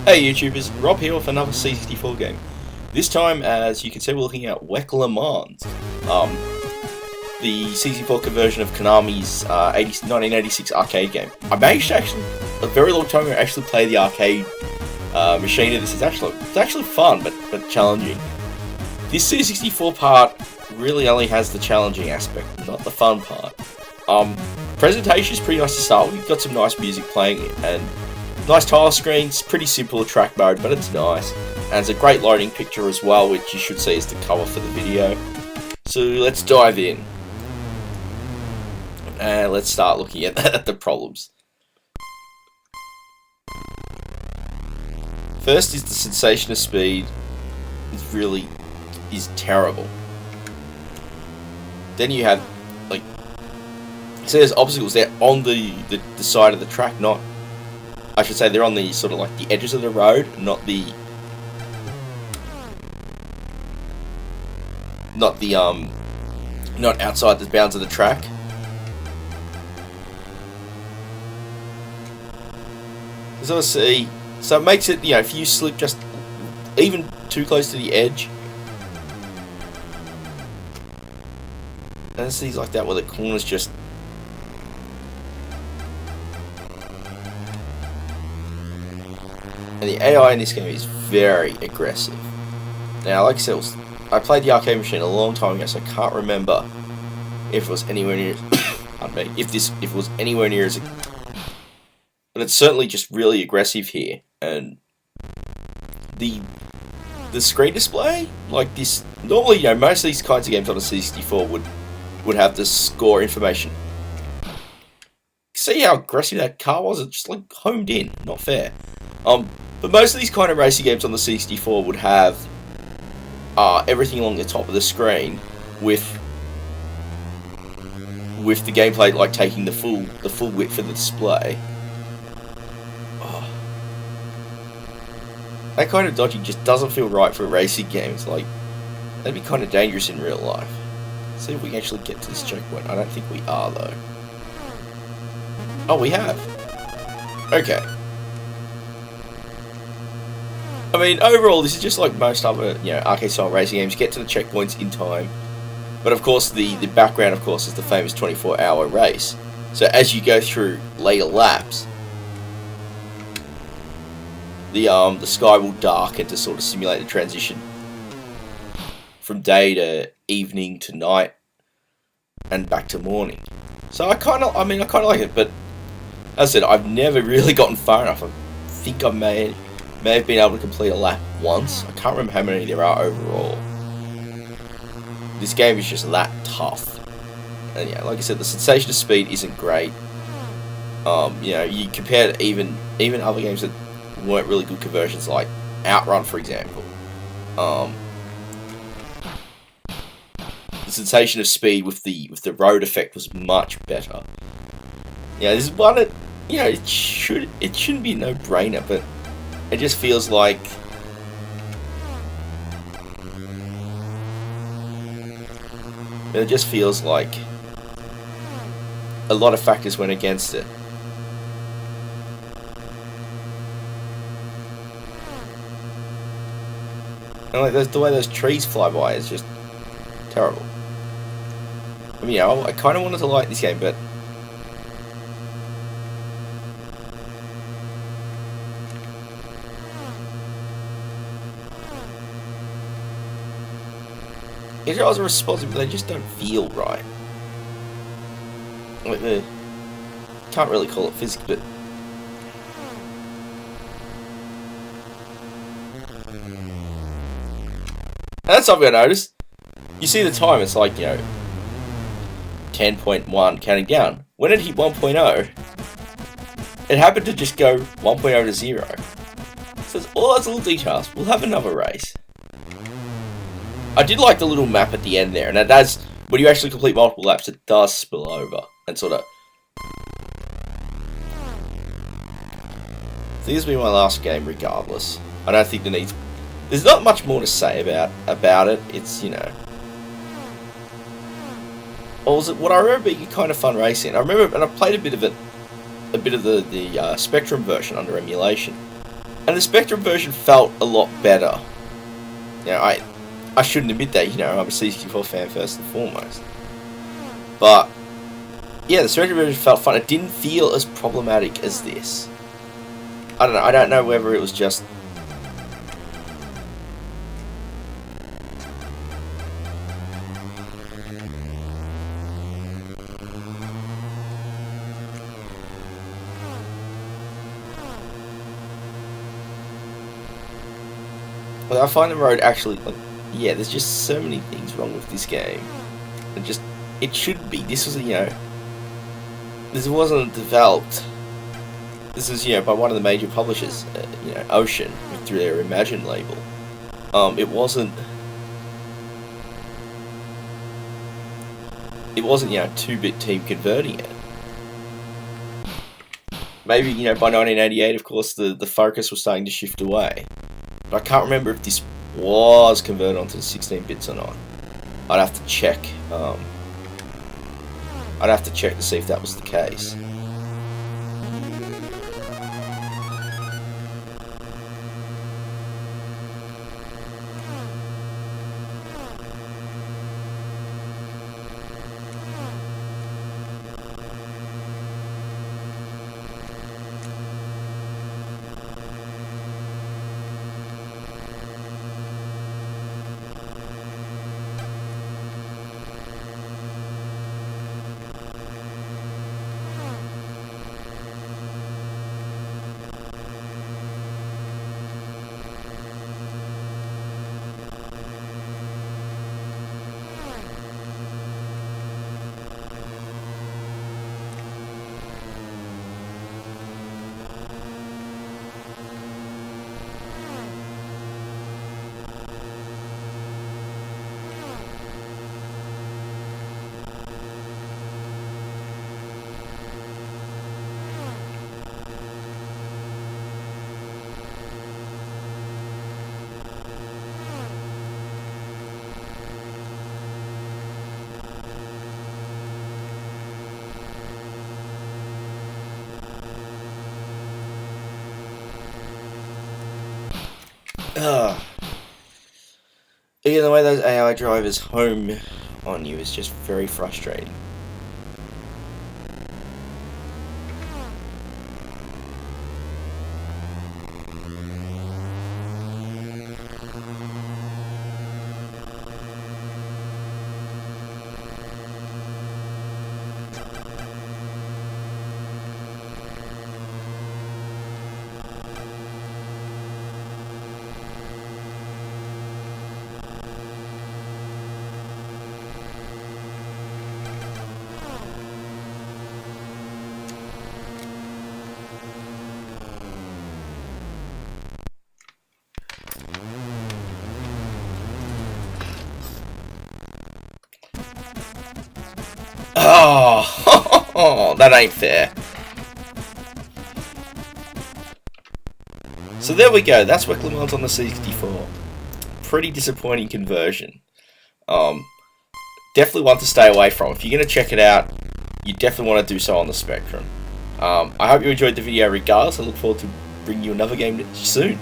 Hey YouTubers, Rob here with another C64 game. This time, as you can see, we're looking at WEC Le Mans, the C64 conversion of Konami's 1986 arcade game. I managed to actually, a very long time ago, actually play the arcade machine of this. It's actually fun, but challenging. This C64 part really only has the challenging aspect, not the fun part. Presentation is pretty nice to start with. You've got some nice music playing and nice tile screens, pretty simple track mode, but it's nice. And it's a great loading picture as well, which you should see as the cover for the video. So let's dive in. And let's start looking at the problems. First is the sensation of speed. It is terrible. Then you have, like, so there's obstacles there on the side of the track, not, I should say they're on the sort of like the edges of the road, not outside the bounds of the track. So it makes it, you know, if you slip just even too close to the edge, and there's things like that where the corners just, and the AI in this game is very aggressive. Now, like I said, I played the arcade machine a long time ago, so I can't remember if it was anywhere near. Pardon me. If it was anywhere near as, but it's certainly just really aggressive here, and the screen display, like this. Normally, you know, most of these kinds of games on a C64 would have the score information. See how aggressive that car was? It's just like homed in. Not fair. But most of these kind of racing games on the C64 would have everything along the top of the screen with the gameplay like taking the full width of the display. Oh. That kind of dodging just doesn't feel right for a racing game. It's like, that'd be kind of dangerous in real life. Let's see if we can actually get to this checkpoint. I don't think we are though. Oh, we have. Okay. I mean, overall, this is just like most other, you know, arcade-style racing games. Get to the checkpoints in time, but of course, the background, of course, is the famous 24-hour race. So as you go through later laps, the sky will darken to sort of simulate the transition from day to evening to night and back to morning. So I kind of like it, but as I said, I've never really gotten far enough. I think I may have been able to complete a lap once. I can't remember how many there are overall. This game is just that tough. And yeah, like I said, the sensation of speed isn't great. You know, you compare to even other games that weren't really good conversions, like Outrun, for example. The sensation of speed with the road effect was much better. Yeah, this is one that, you know, it shouldn't be a no-brainer, but it just feels like a lot of factors went against it. And like the way those trees fly by is just terrible. I mean, yeah, I kind of wanted to like this game, but the controls are responsive, but they just don't feel right. Like can't really call it physics, but that's something I noticed. You see the time, it's like, you know, 10.1 counting down. When it hit 1.0, it happened to just go 1.0 to 0. So it's all those little details. We'll have another race. I did like the little map at the end there, and it does, when you actually complete multiple laps, it does spill over and sort of. So this will be my last game, regardless. I don't think there's not much more to say about it. It's, you know, what I remember being kind of fun racing. I remember, and I played a bit of the Spectrum version under emulation, and And the Spectrum version felt a lot better. You know, I shouldn't admit that, you know, I'm a C64 fan first and foremost. But, yeah, the Spectrum version felt fun. It didn't feel as problematic as this. I don't know. I don't know whether it was just... Well, I find the road actually... Like, yeah, there's just so many things wrong with this game. And just... It should be. This was, you know... This wasn't developed... This is, you know, by one of the major publishers, you know, Ocean, through their Imagine label. It wasn't, you know, 2-bit team converting it. Maybe, you know, by 1988, of course, the focus was starting to shift away. But I can't remember if this was converted onto the 16 bits or not. I'd have to check. I'd have to check to see if that was the case. Again, the way those AI drivers home on you is just very frustrating. Oh, that ain't fair. So there we go, that's WEC Le Mans on the C64. Pretty disappointing conversion. Definitely one to stay away from. If you're going to check it out, you definitely want to do so on the Spectrum. I hope you enjoyed the video regardless. I look forward to bringing you another game soon.